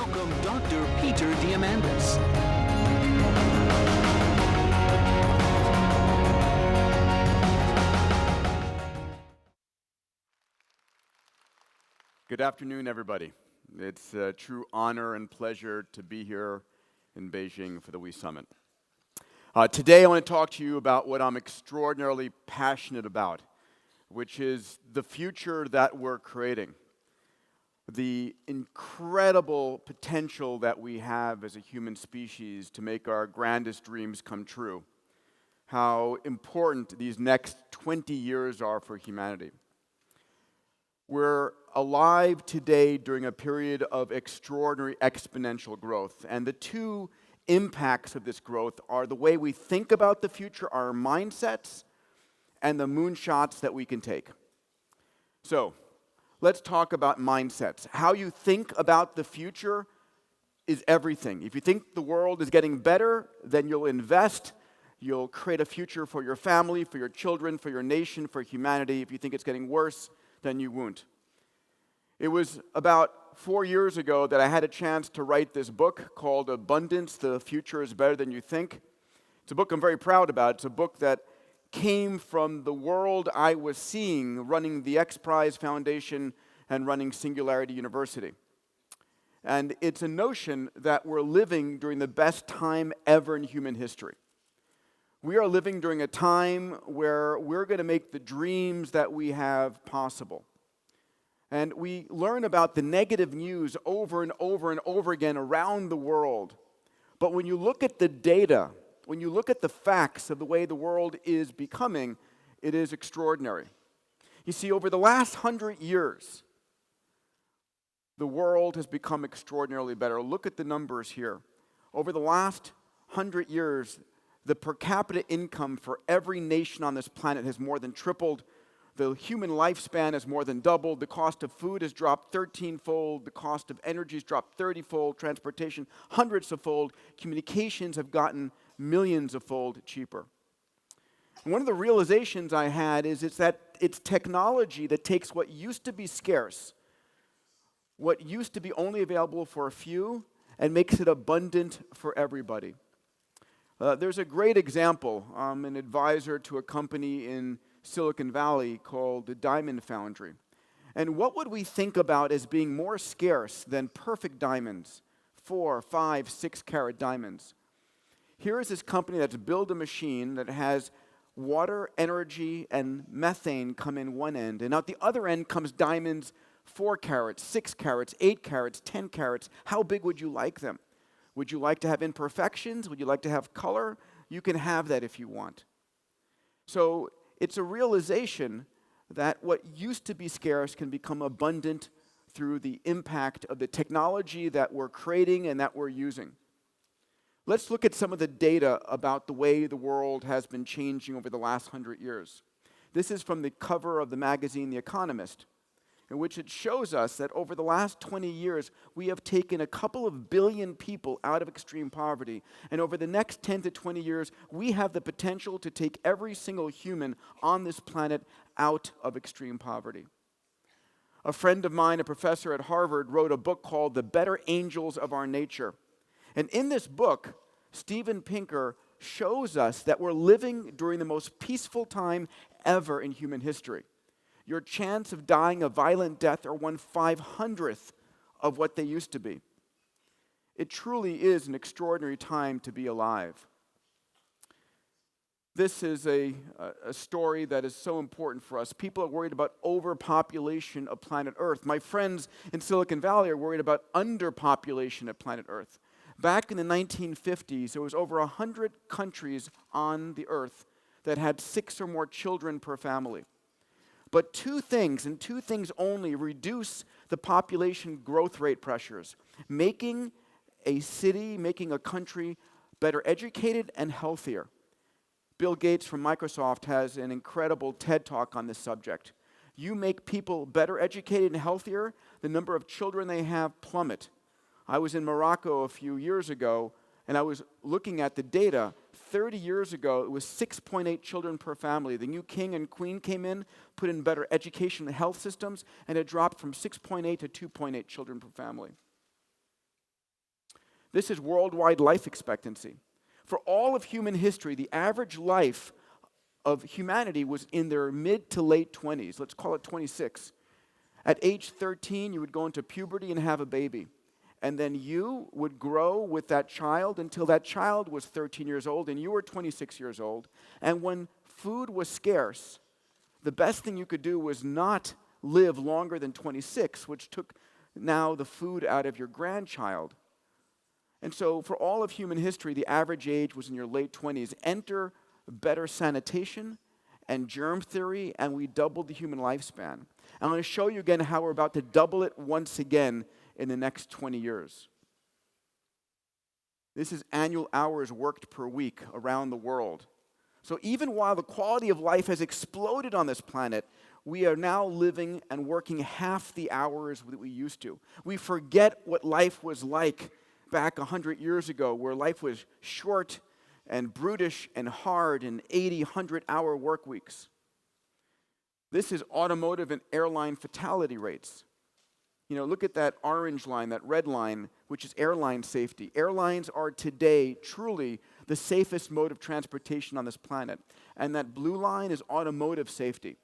welcome Dr. Peter Diamandis. Good afternoon, everybody. It's a true honor and pleasure to be here in Beijing for the We Summit. Today I want to talk to you about what I'm extraordinarily passionate about, which is the future that we're creating. The incredible potential that we have as a human species to make our grandest dreams come true. How important these next 20 years are for humanity. We're alive today during a period of extraordinary exponential growth, and the two impacts of this growth are the way we think about the future, our mindsets, and the moonshots that we can take. So, let's talk about mindsets. How you think about the future is everything. If you think the world is getting better, then you'll invest. You'll create a future for your family, for your children, for your nation, for humanity. If you think it's getting worse, then you won't. It was about 4 years ago that I had a chance to write this book called Abundance, The Future is Better Than You Think. It's a book I'm very proud about. It's a book that came from the world I was seeing running the XPrize Foundation and running Singularity University. And it's a notion that we're living during the best time ever in human history. We are living during a time where we're going to make the dreams that we have possible. And we learn about the negative news over and over and over again around the world. But when you look at the data, when you look at the facts of the way the world is becoming, it is extraordinary. You see, over the last 100 years, the world has become extraordinarily better. Look at the numbers here. Over the last 100 years, the per capita income for every nation on this planet has more than tripled. The human lifespan has more than doubled. The cost of food has dropped 13-fold. The cost of energy has dropped 30-fold. Transportation, hundreds of fold. Communications have gotten millions of fold cheaper. And one of the realizations I had is that it's technology that takes what used to be scarce, what used to be only available for a few, and makes it abundant for everybody. There's a great example. I'm an advisor to a company in Silicon Valley called the Diamond Foundry. And what would we think about as being more scarce than perfect diamonds, 4, 5, 6 carat diamonds? Here is this company that's built a machine that has water, energy, and methane come in one end, and out the other end comes diamonds 4 carats, 6 carats, 8 carats, 10 carats. How big would you like them? Would you like to have imperfections? Would you like to have color? You can have that if you want. So it's a realization that what used to be scarce can become abundant through the impact of the technology that we're creating and that we're using. Let's look at some of the data about the way the world has been changing over the last 100 years. This is from the cover of the magazine The Economist, in which it shows us that over the last 20 years, we have taken a couple of billion people out of extreme poverty. And over the next 10 to 20 years, we have the potential to take every single human on this planet out of extreme poverty. A friend of mine, a professor at Harvard, wrote a book called The Better Angels of Our Nature. And in this book, Steven Pinker shows us that we're living during the most peaceful time ever in human history. Your chance of dying a violent death are 1/500th of what they used to be. It truly is an extraordinary time to be alive. This is a story that is so important for us. People are worried about overpopulation of planet Earth. My friends in Silicon Valley are worried about underpopulation of planet Earth. Back in the 1950s, there was over 100 countries on the Earth that had 6 or more children per family. But two things, and two things only, reduce the population growth rate pressures. Making a city, making a country better educated and healthier. Bill Gates from Microsoft has an incredible TED Talk on this subject. You make people better educated and healthier, the number of children they have plummet. I was in Morocco a few years ago, and I was looking at the data. 30 years ago, it was 6.8 children per family. The new king and queen came in, put in better education and health systems, and it dropped from 6.8 to 2.8 children per family. This is worldwide life expectancy. For all of human history, the average life of humanity was in their mid to late 20s. Let's call it 26. At age 13, you would go into puberty and have a baby. And then you would grow with that child until that child was 13 years old and you were 26 years old. And when food was scarce, the best thing you could do was not live longer than 26, which took now the food out of your grandchild. And so for all of human history, the average age was in your late 20s. Enter better sanitation and germ theory, and we doubled the human lifespan. I'm going to show you again how we're about to double it once again in the next 20 years. This is annual hours worked per week around the world. So even while the quality of life has exploded on this planet, we are now living and working half the hours that we used to. We forget what life was like back 100 years ago, where life was short and brutish and hard and 80, 100-hour work weeks. This is automotive and airline fatality rates. You know, look at that orange line, that red line, which is airline safety. Airlines are today truly the safest mode of transportation on this planet. And that blue line is automotive safety.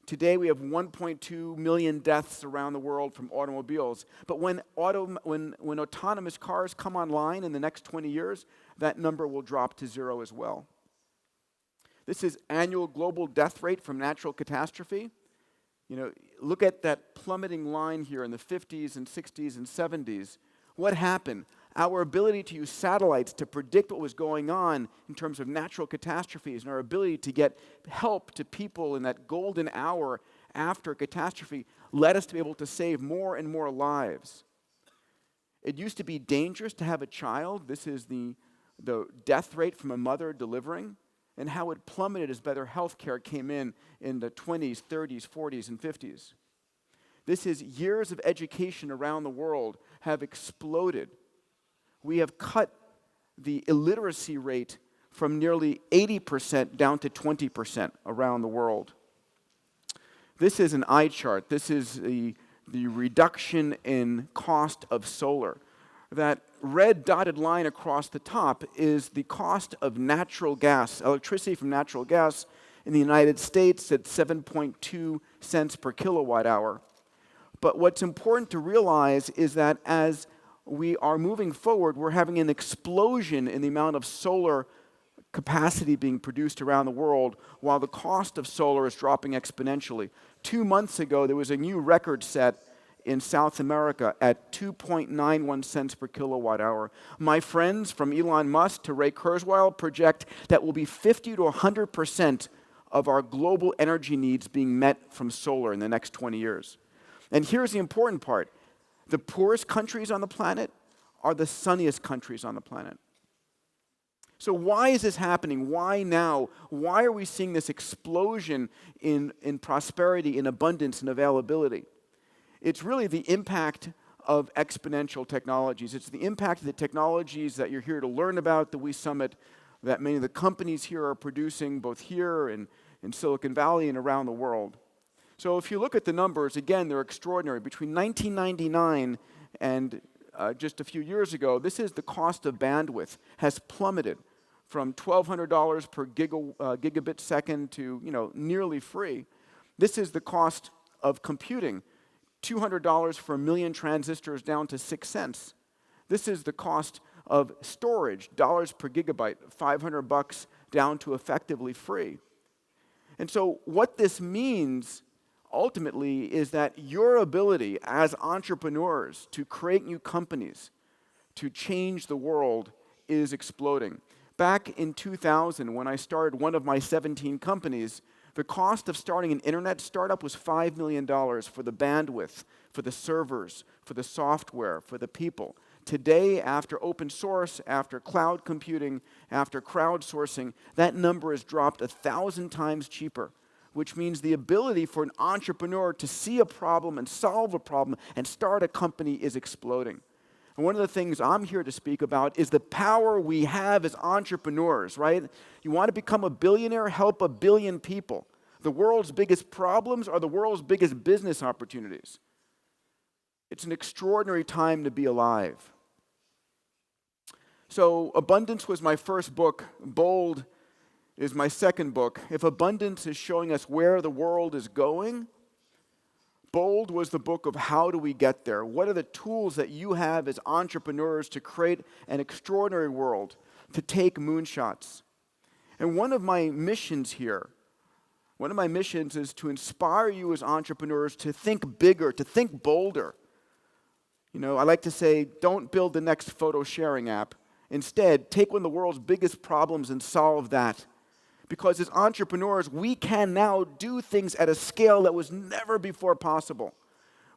Today we have 1.2 million deaths around the world from automobiles. But when autonomous cars come online in the next 20 years, that number will drop to 0 as well. This is annual global death rate from natural catastrophe. You know, look at that plummeting line here in the 50s and 60s and 70s. What happened? Our ability to use satellites to predict what was going on in terms of natural catastrophes and our ability to get help to people in that golden hour after a catastrophe led us to be able to save more and more lives. It used to be dangerous to have a child. This is the death rate from a mother delivering, and how it plummeted as better health care came in the 20s, 30s, 40s, and 50s. This is years of education around the world have exploded. We have cut the illiteracy rate from nearly 80% down to 20% around the world. This is an eye chart. This is the reduction in cost of solar. That red dotted line across the top is the cost of natural gas, electricity from natural gas in the United States at 7.2 cents per kilowatt hour. But what's important to realize is that as we are moving forward, we're having an explosion in the amount of solar capacity being produced around the world, while the cost of solar is dropping exponentially. 2 months ago, there was a new record set in South America at 2.91 cents per kilowatt hour. My friends from Elon Musk to Ray Kurzweil project that will be 50 to 100% of our global energy needs being met from solar in the next 20 years. And here's the important part. The poorest countries on the planet are the sunniest countries on the planet. So why is this happening? Why now? Why are we seeing this explosion in prosperity, in abundance, and availability? It's really the impact of exponential technologies. It's the impact of the technologies that you're here to learn about, the We Summit, that many of the companies here are producing, both here and in Silicon Valley and around the world. So if you look at the numbers, again, they're extraordinary. Between 1999 and just a few years ago, this is the cost of bandwidth has plummeted from $1,200 per gigabit second to nearly free. This is the cost of computing. $200 for 1 million transistors down to 6 cents. This is the cost of storage, dollars per gigabyte, $500 down to effectively free. And so what this means ultimately is that your ability as entrepreneurs to create new companies, to change the world, is exploding. Back in 2000, when I started one of my 17 companies, the cost of starting an internet startup was $5 million for the bandwidth, for the servers, for the software, for the people. Today, after open source, after cloud computing, after crowdsourcing, that number has dropped 1,000 times cheaper, which means the ability for an entrepreneur to see a problem and solve a problem and start a company is exploding. And one of the things I'm here to speak about is the power we have as entrepreneurs, right? You want to become a billionaire, help 1 billion people. The world's biggest problems are the world's biggest business opportunities. It's an extraordinary time to be alive. So Abundance was my first book. Bold is my second book. If Abundance is showing us where the world is going, Bold was the book of how do we get there? What are the tools that you have as entrepreneurs to create an extraordinary world, to take moonshots? And one of my missions here, is to inspire you as entrepreneurs to think bigger, to think bolder. You know, I like to say, don't build the next photo sharing app. Instead, take one of the world's biggest problems and solve that. Because as entrepreneurs, we can now do things at a scale that was never before possible.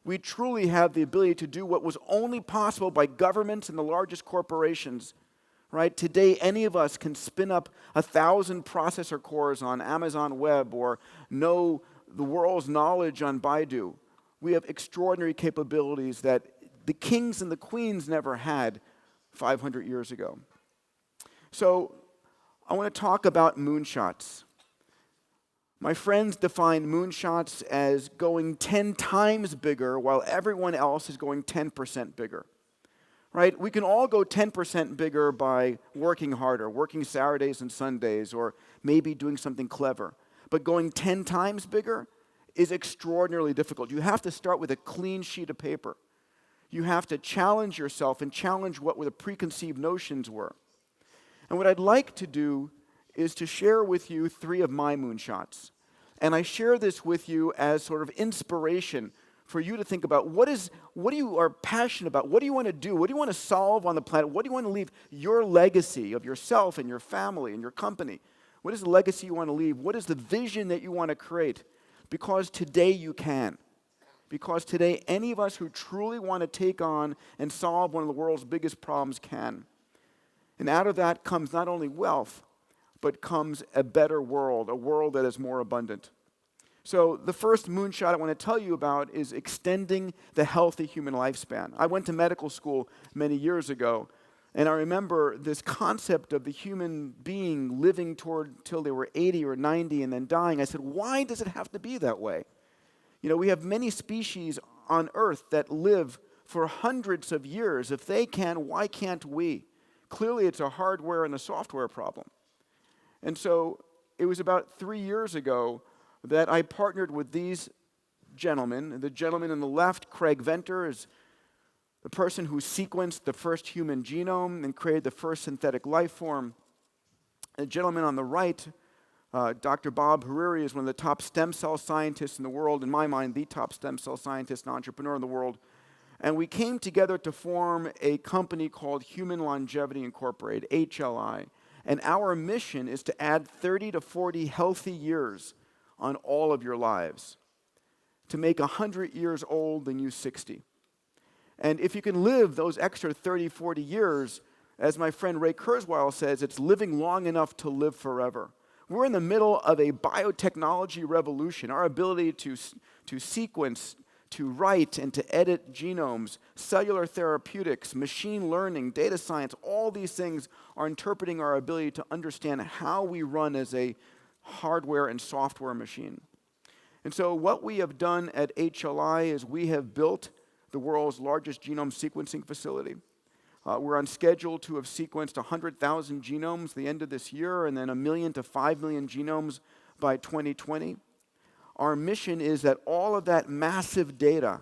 We truly have the ability to do what was only possible by governments and the largest corporations. Right? Today, any of us can spin up 1,000 processor cores on Amazon Web or know the world's knowledge on Baidu. We have extraordinary capabilities that the kings and the queens never had 500 years ago. So, I want to talk about moonshots. My friends define moonshots as going 10 times bigger while everyone else is going 10% bigger. Right? We can all go 10% bigger by working harder, working Saturdays and Sundays, or maybe doing something clever. But going 10 times bigger is extraordinarily difficult. You have to start with a clean sheet of paper. You have to challenge yourself and challenge what the preconceived notions were. And what I'd like to do is to share with you 3 of my moonshots. And I share this with you as sort of inspiration for you to think about what you are passionate about, what do you want to do, what do you want to solve on the planet, what do you want to leave your legacy of yourself and your family and your company. What is the legacy you want to leave? What is the vision that you want to create? Because today you can. Because today any of us who truly want to take on and solve one of the world's biggest problems can. And out of that comes not only wealth, but comes a better world, a world that is more abundant. So the first moonshot I want to tell you about is extending the healthy human lifespan. I went to medical school many years ago, and I remember this concept of the human being living till they were 80 or 90 and then dying. I said, why does it have to be that way? You know, we have many species on Earth that live for hundreds of years. If they can, why can't we? Clearly, it's a hardware and a software problem. And so it was about 3 years ago that I partnered with these gentlemen. The gentleman on the left, Craig Venter, is the person who sequenced the first human genome and created the first synthetic life form. The gentleman on the right, Dr. Bob Hariri, is one of the top stem cell scientists in the world, in my mind, the top stem cell scientist and entrepreneur in the world. And we came together to form a company called HumanLongevity Incorporated, HLI. And our mission is to add 30 to 40 healthy years on all of your lives, to make 100 years old than you 60. And if you can live those extra 30, 40 years, as my friend Ray Kurzweil says, it's living long enough to live forever. We're in the middle of a biotechnology revolution. Our ability to sequence, to write and to edit genomes, cellular therapeutics, machine learning, data science, all these things are interpreting our ability to understand how we run as a hardware and software machine. And so what we have done at HLI is we have built the world's largest genome sequencing facility. We're on schedule to have sequenced 100,000 genomes the end of this year and then 1 million to 5 million genomes by 2020. Our mission is that all of that massive data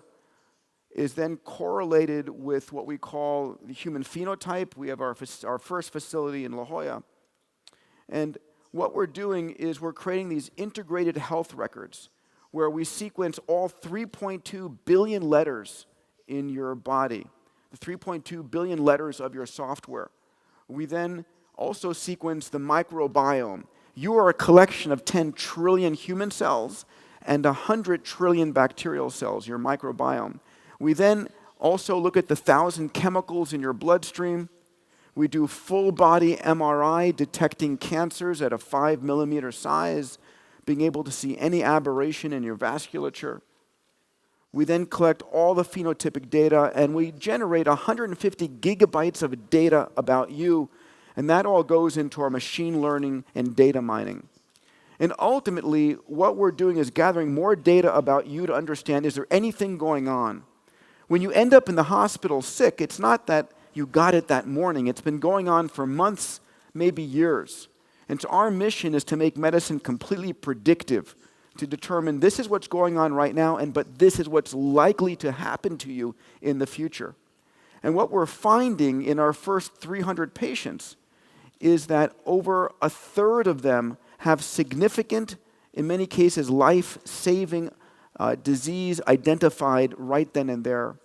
is then correlated with what we call the human phenotype. We have our first facility in La Jolla. And what we're doing is we're creating these integrated health records where we sequence all 3.2 billion letters in your body, the 3.2 billion letters of your software. We then also sequence the microbiome. You are a collection of 10 trillion human cells and 100 trillion bacterial cells, your microbiome. We then also look at the 1,000 chemicals in your bloodstream. We do full body MRI detecting cancers at a 5 millimeter size, being able to see any aberration in your vasculature. We then collect all the phenotypic data and we generate 150 gigabytes of data about you, and that all goes into our machine learning and data mining. And ultimately, what we're doing is gathering more data about you to understand, is there anything going on? When you end up in the hospital sick, it's not that you got it that morning. It's been going on for months, maybe years. And so our mission is to make medicine completely predictive, to determine this is what's going on right now, but this is what's likely to happen to you in the future. And what we're finding in our first 300 patients is that over a third of them have significant, in many cases, life-saving disease identified right then and there.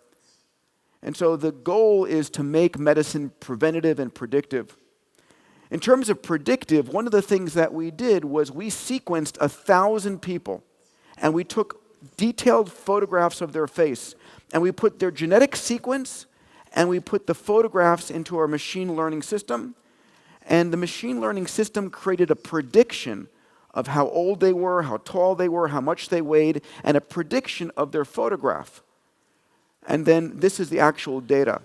And so the goal is to make medicine preventative and predictive. In terms of predictive, one of the things that we did was we sequenced 1,000 people, and we took detailed photographs of their face, and we put their genetic sequence, and we put the photographs into our machine learning system, and the machine learning system created a prediction of how old they were, how tall they were, how much they weighed, and a prediction of their photograph. And then this is the actual data,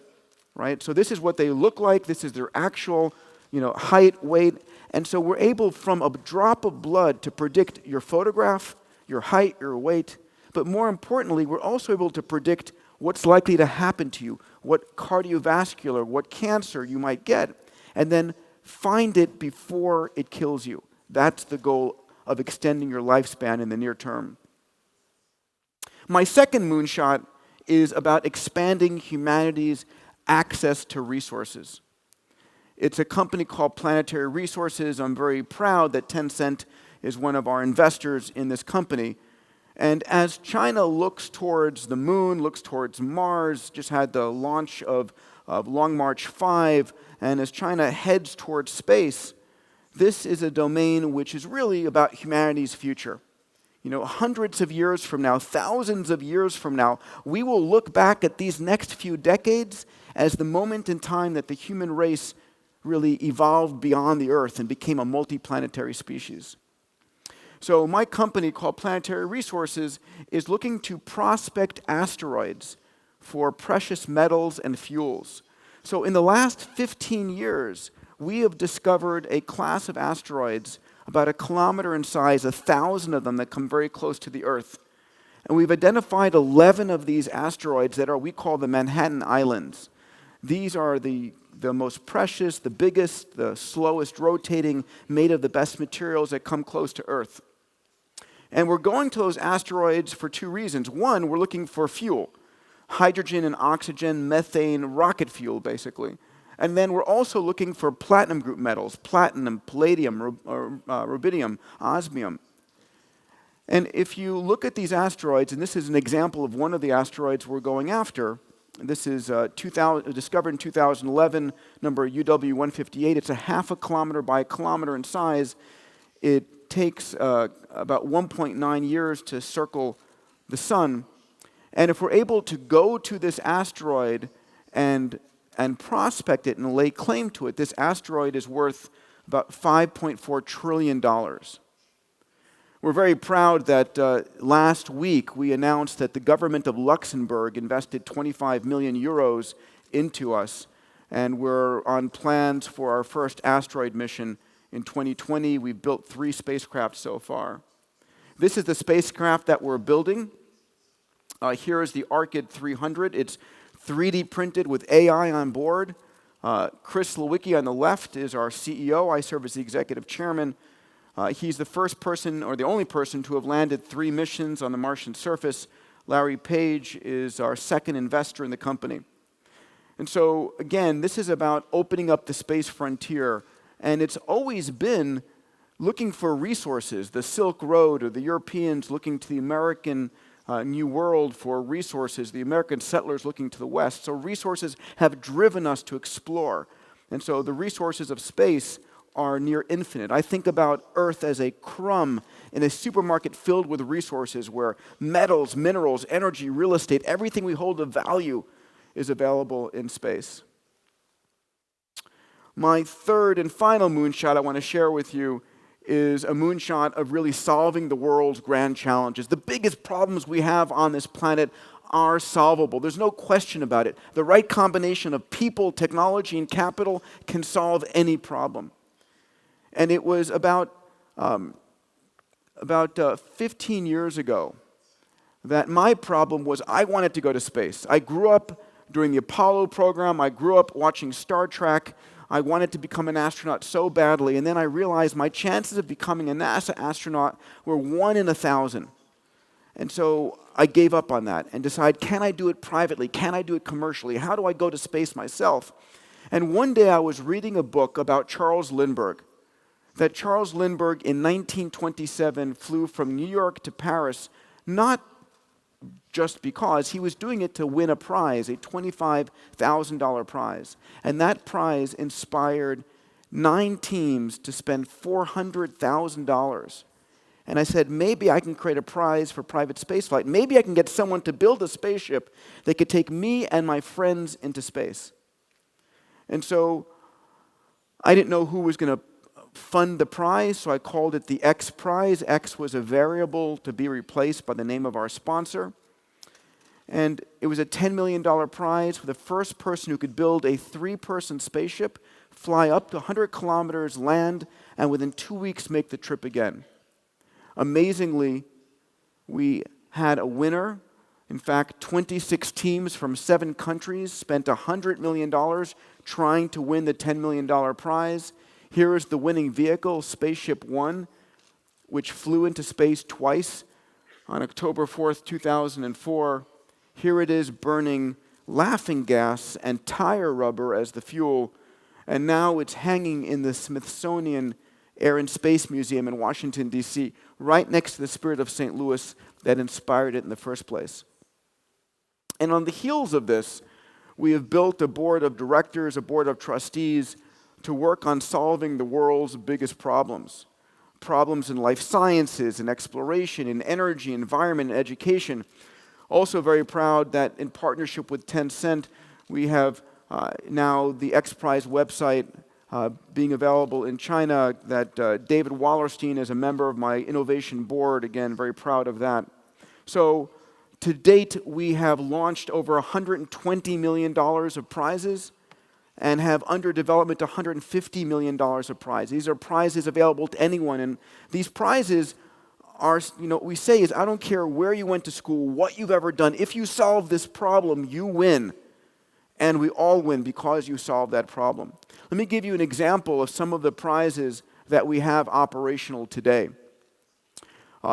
right? So this is what they look like. This is their actual, height, weight. And so we're able, from a drop of blood, to predict your photograph, your height, your weight. But more importantly, we're also able to predict what's likely to happen to you, what cardiovascular, what cancer you might get, and then find it before it kills you. That's the goal of extending your lifespan in the near term. My second moonshot is about expanding humanity's access to resources. It's a company called Planetary Resources. I'm very proud that Tencent is one of our investors in this company. And as China looks towards the moon, looks towards Mars, just had the launch of Long March 5, and as China heads towards space, this is a domain which is really about humanity's future. Hundreds of years from now, thousands of years from now, we will look back at these next few decades as the moment in time that the human race really evolved beyond the Earth and became a multiplanetary species. So my company, called Planetary Resources, is looking to prospect asteroids for precious metals and fuels. So in the last 15 years, we have discovered a class of asteroids about 1 kilometer in size, 1,000 of them that come very close to the Earth. And we've identified 11 of these asteroids that we call the Manhattan Islands. These are the most precious, the biggest, the slowest rotating, made of the best materials that come close to Earth. And we're going to those asteroids for two reasons. One, we're looking for fuel, hydrogen and oxygen, methane, rocket fuel, basically. And then we're also looking for platinum group metals, platinum, palladium, rubidium, osmium. And if you look at these asteroids, and this is an example of one of the asteroids we're going after, this is discovered in 2011, number UW158. It's 0.5 kilometer by 1 kilometer in size. It takes about 1.9 years to circle the sun. And if we're able to go to this asteroid and prospect it and lay claim to it, this asteroid is worth about $5.4 trillion. We're very proud that last week we announced that the government of Luxembourg invested 25 million euros into us, and we're on plans for our first asteroid mission in 2020. We've built 3 spacecraft so far. This is the spacecraft that we're building. Here is the Orchid 300. It's 3D printed with AI on board. Chris Lewicki on the left is our CEO. I serve as the executive chairman. He's the first person, or the only person, to have landed 3 missions on the Martian surface. Larry Page is our second investor in the company. And so, again, this is about opening up the space frontier. And it's always been looking for resources, the Silk Road, or the Europeans looking to the American New World for resources, the American settlers looking to the West. So resources have driven us to explore. And so the resources of space are near infinite. I think about Earth as a crumb in a supermarket filled with resources where metals, minerals, energy, real estate, everything we hold of value is available in space. My third and final moonshot I want to share with you is a moonshot of really solving the world's grand challenges. The biggest problems we have on this planet are solvable. There's no question about it. The right combination of people, technology, and capital can solve any problem. And it was about 15 years ago that my problem was I wanted to go to space. I grew up during the Apollo program. I grew up watching Star Trek. I wanted to become an astronaut so badly, and then I realized my chances of becoming a NASA astronaut were 1 in 1,000. And so I gave up on that and decided, can I do it privately? Can I do it commercially? How do I go to space myself? And one day I was reading a book about Charles Lindbergh, that Charles Lindbergh in 1927 flew from New York to Paris, not just because he was doing it to win a prize, a $25,000 prize. And that prize inspired 9 teams to spend $400,000. And I said, maybe I can create a prize for private spaceflight. Maybe I can get someone to build a spaceship that could take me and my friends into space. And so I didn't know who was going to fund the prize, so I called it the XPrize. X was a variable to be replaced by the name of our sponsor. And it was a $10 million prize for the first person who could build a 3-person spaceship, fly up to 100 kilometers, land, and within 2 weeks make the trip again. Amazingly, we had a winner. In fact, 26 teams from 7 countries spent $100 million trying to win the $10 million prize. Here is the winning vehicle, Spaceship One, which flew into space twice on October 4th, 2004. Here it is burning laughing gas and tire rubber as the fuel, and now it's hanging in the Smithsonian Air and Space Museum in Washington, D.C., right next to the Spirit of St. Louis that inspired it in the first place. And on the heels of this, we have built a board of directors, a board of trustees, to work on solving the world's biggest problems. Problems in life sciences, in exploration, in energy, environment, and education. Also very proud that in partnership with Tencent, we have now the XPrize website being available in China, that David Wallerstein is a member of my innovation board. Again, very proud of that. So to date, we have launched over $120 million of prizes and have under development $150 million of prizes. These are prizes available to anyone, and these prizes are, what we say is, I don't care where you went to school, what you've ever done, if you solve this problem, you win. And we all win because you solved that problem. Let me give you an example of some of the prizes that we have operational today.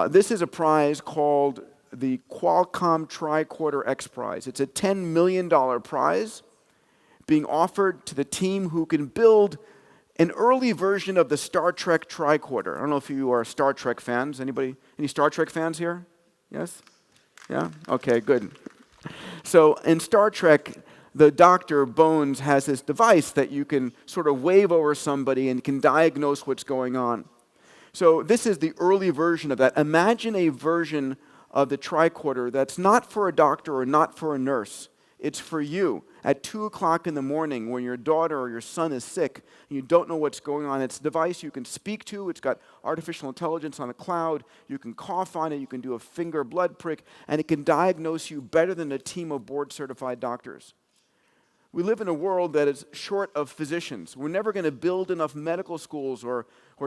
This is a prize called the Qualcomm Tricorder XPrize. It's a $10 million prize being offered to the team who can build an early version of the Star Trek tricorder. I don't know if you are Star Trek fans. Anybody? Any Star Trek fans here? Yes? Yeah? Okay, good. So in Star Trek, the doctor, Bones, has this device that you can sort of wave over somebody and can diagnose what's going on. So this is the early version of that. Imagine a version of the tricorder that's not for a doctor or not for a nurse. It's for you. At 2 o'clock in the morning when your daughter or your son is sick and you don't know what's going on, it's a device you can speak to. It's got artificial intelligence on a cloud. You can cough on it. You can do a finger blood prick, and it can diagnose you better than a team of board-certified doctors. We live in a world that is short of physicians. We're never going to build enough medical schools or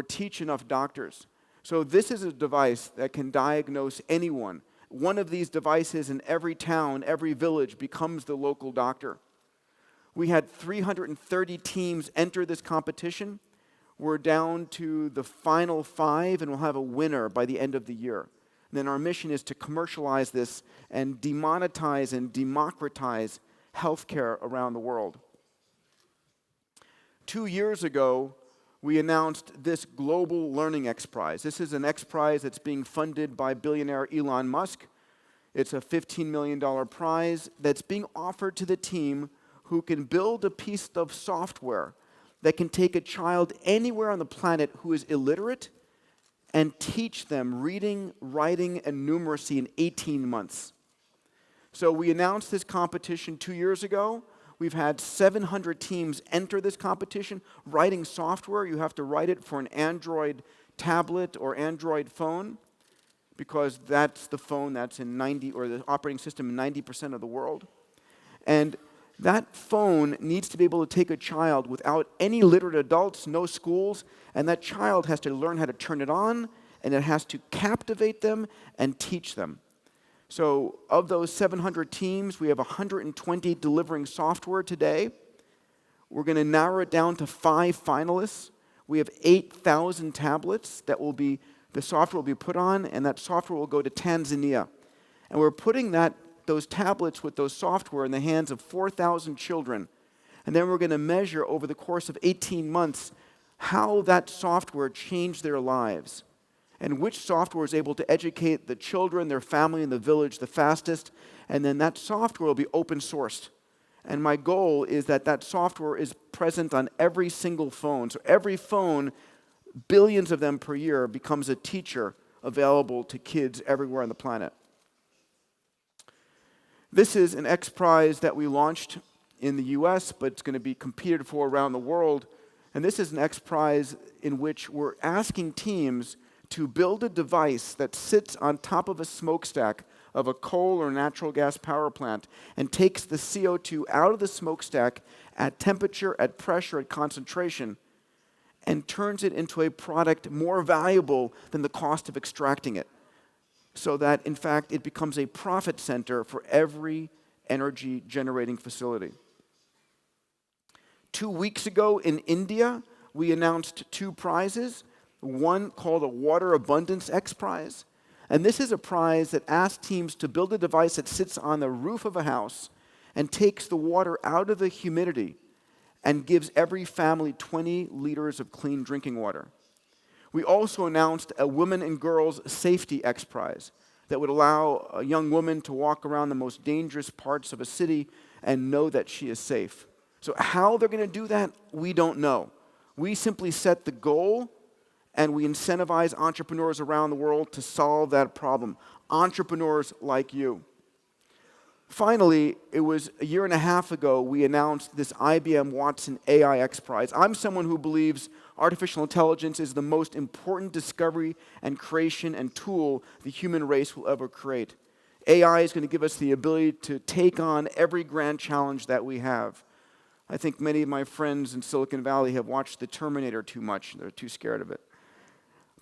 teach enough doctors. So this is a device that can diagnose anyone. One of these devices in every town, every village, becomes the local doctor. We had 330 teams enter this competition. We're down to the final 5, and we'll have a winner by the end of the year. And then our mission is to commercialize this and demonetize and democratize healthcare around the world. 2 years ago, we announced this Global Learning XPrize. This is an XPrize that's being funded by billionaire Elon Musk. It's a $15 million prize that's being offered to the team who can build a piece of software that can take a child anywhere on the planet who is illiterate and teach them reading, writing, and numeracy in 18 months. So we announced this competition 2 years ago. We've had 700 teams enter this competition. Writing software, you have to write it for an Android tablet or Android phone, because that's the phone that's in the operating system in 90% of the world. And that phone needs to be able to take a child without any literate adults, no schools, and that child has to learn how to turn it on, and it has to captivate them and teach them. So of those 700 teams, we have 120 delivering software today. We're going to narrow it down to 5 finalists. We have 8,000 tablets that the software will be put on, and that software will go to Tanzania. And we're putting those tablets with those software in the hands of 4,000 children. And then we're going to measure over the course of 18 months how that software changed their lives and which software is able to educate the children, their family, and the village the fastest. And then that software will be open sourced. And my goal is that software is present on every single phone. So every phone, billions of them per year, becomes a teacher available to kids everywhere on the planet. This is an XPrize that we launched in the US, but it's going to be competed for around the world. And this is an XPrize in which we're asking teams to build a device that sits on top of a smokestack of a coal or natural gas power plant and takes the CO2 out of the smokestack at temperature, at pressure, at concentration, and turns it into a product more valuable than the cost of extracting it, so that, in fact, it becomes a profit center for every energy-generating facility. 2 weeks ago in India, we announced 2 prizes, one called a Water Abundance XPrize. And this is a prize that asks teams to build a device that sits on the roof of a house and takes the water out of the humidity and gives every family 20 liters of clean drinking water. We also announced a Women and Girls Safety XPrize that would allow a young woman to walk around the most dangerous parts of a city and know that she is safe. So how they're going to do that, we don't know. We simply set the goal, and we incentivize entrepreneurs around the world to solve that problem. Entrepreneurs like you. Finally, it was a year and a half ago we announced this IBM Watson AI XPrize. I'm someone who believes artificial intelligence is the most important discovery and creation and tool the human race will ever create. AI is going to give us the ability to take on every grand challenge that we have. I think many of my friends in Silicon Valley have watched The Terminator too much. They're too scared of it.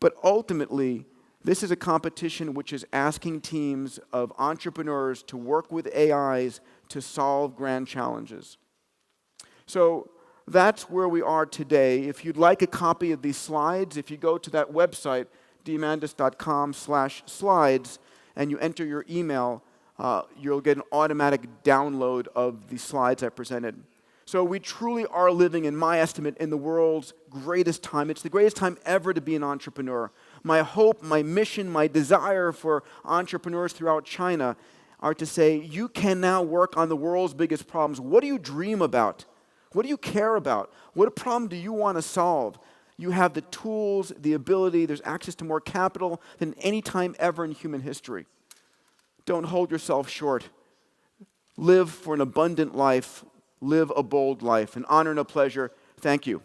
But ultimately, this is a competition which is asking teams of entrepreneurs to work with AIs to solve grand challenges. So that's where we are today. If you'd like a copy of these slides, if you go to that website, diamandis.com/slides, and you enter your email, you'll get an automatic download of the slides I presented. So we truly are living, in my estimate, in the world's greatest time. It's the greatest time ever to be an entrepreneur. My hope, my mission, my desire for entrepreneurs throughout China are to say, you can now work on the world's biggest problems. What do you dream about? What do you care about? What problem do you want to solve? You have the tools, the ability, there's access to more capital than any time ever in human history. Don't hold yourself short. Live for an abundant life. Live a bold life. An honor and a pleasure. Thank you.